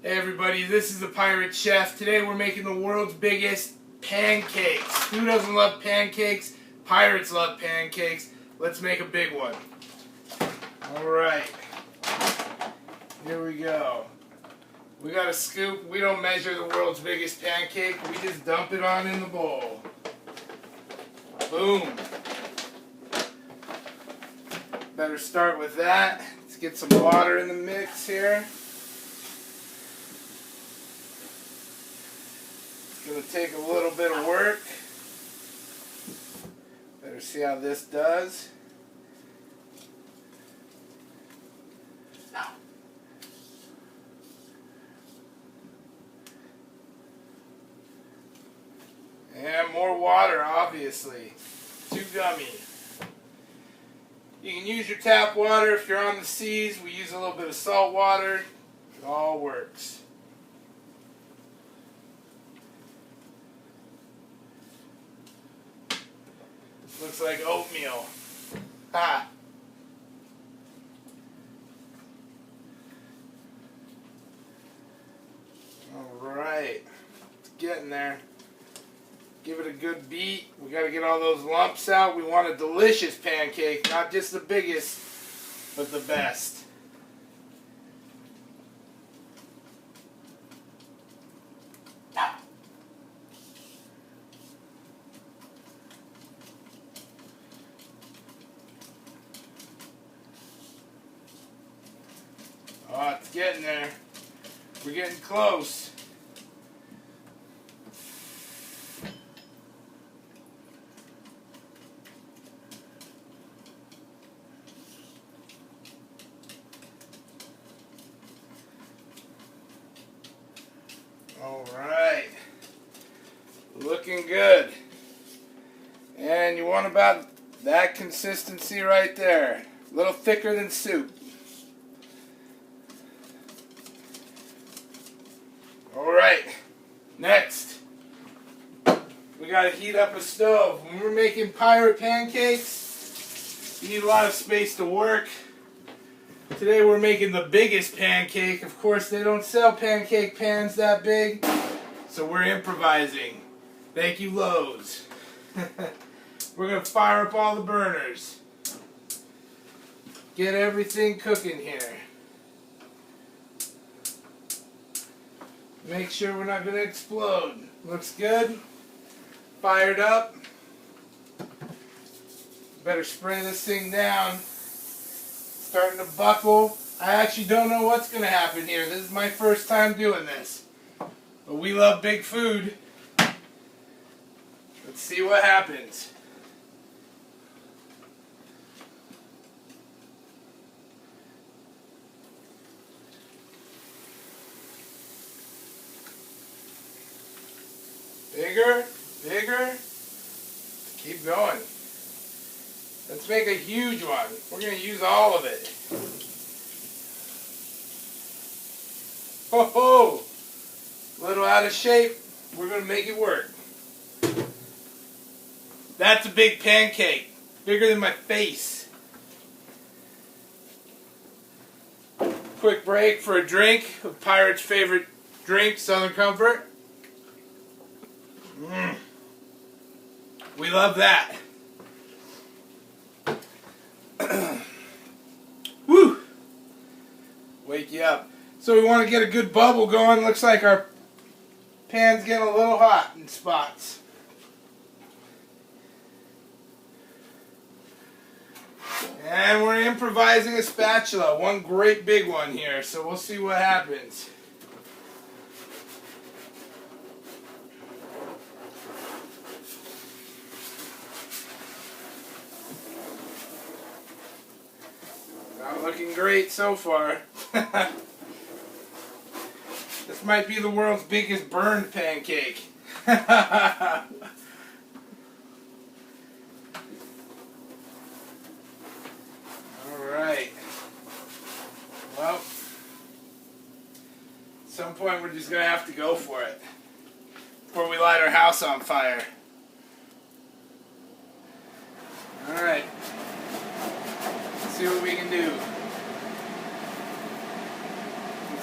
Hey everybody, this is the Pirate Chef. Today we're making the world's biggest pancakes. Who doesn't love pancakes? Pirates love pancakes. Let's make a big one. Alright, here we go. We got a scoop. We don't measure the world's biggest pancake. We just dump it on in the bowl. Boom. Better start with that. Let's get some water in the mix here. It's going to take a little bit of work. Better see how this does. And more water, obviously. Too gummy. You can use your tap water if you're on the seas. We use a little bit of salt water. It all works. Looks like oatmeal. Ha! Alright. It's getting there. Give it a good beat. We got to get all those lumps out. We want a delicious pancake, not just the biggest, but the best. Oh, it's getting there. We're getting close. Alright, looking good. And you want about that consistency right there. A little thicker than soup. Alright, next, we gotta heat up a stove. When we're making pirate pancakes, you need a lot of space to work. Today we're making the biggest pancake. Of course, they don't sell pancake pans that big, so we're improvising. Thank you, Lowe's. We're going to fire up all the burners. Get everything cooking here. Make sure we're not going to explode. Looks good. Fired up. Better spray this thing down. Starting to buckle. I actually don't know what's going to happen here. This is my first time doing this. But we love big food. Let's see what happens. Bigger, bigger. Keep going. Let's make a huge one. We're going to use all of it. Ho ho! A little out of shape. We're going to make it work. That's a big pancake. Bigger than my face. Quick break for a drink of Pirate's favorite drink, Southern Comfort. We love that. Woo! Wake you up. So we want to get a good bubble going. Looks like our pan's getting a little hot in spots. And we're improvising a spatula. One great big one here. So we'll see what happens. Not looking great so far. This might be the world's biggest burned pancake. Alright. Well, at some point we're just going to have to go for it before we light our house on fire. Alright. Let's see what we can do.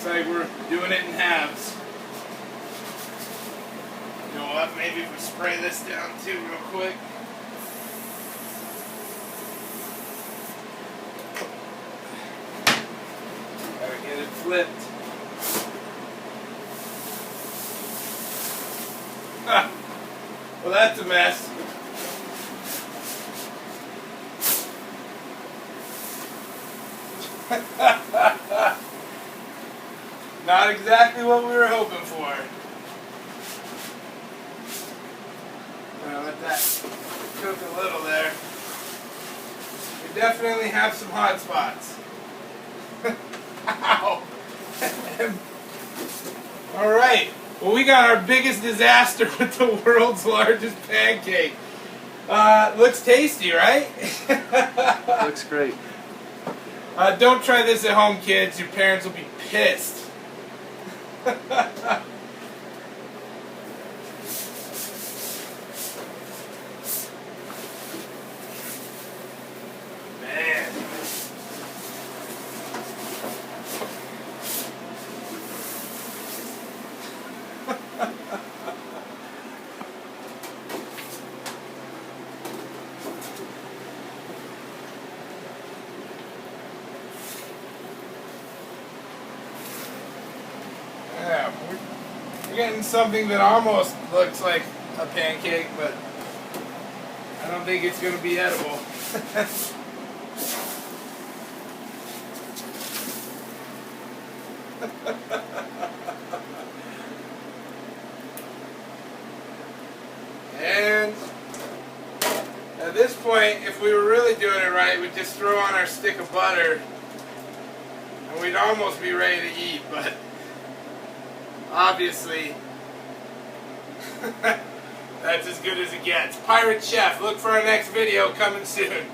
Looks like we're doing it in halves. You know what? Maybe if we spray this down too real quick. Gotta get it flipped. Ah, well, that's a mess. Not exactly what we were hoping for. I'm gonna let that cook a little there. We definitely have some hot spots. Ow! Alright, well, we got our biggest disaster with the world's largest pancake. Looks tasty, right? Looks great. Don't try this at home, kids. Your parents will be pissed. Man. Yeah, we're getting something that almost looks like a pancake, but I don't think it's going to be edible. And at this point, if we were really doing it right, we'd just throw on our stick of butter and we'd almost be ready to eat, but obviously that's as good as it gets. Pirate Chef, look for our next video coming soon.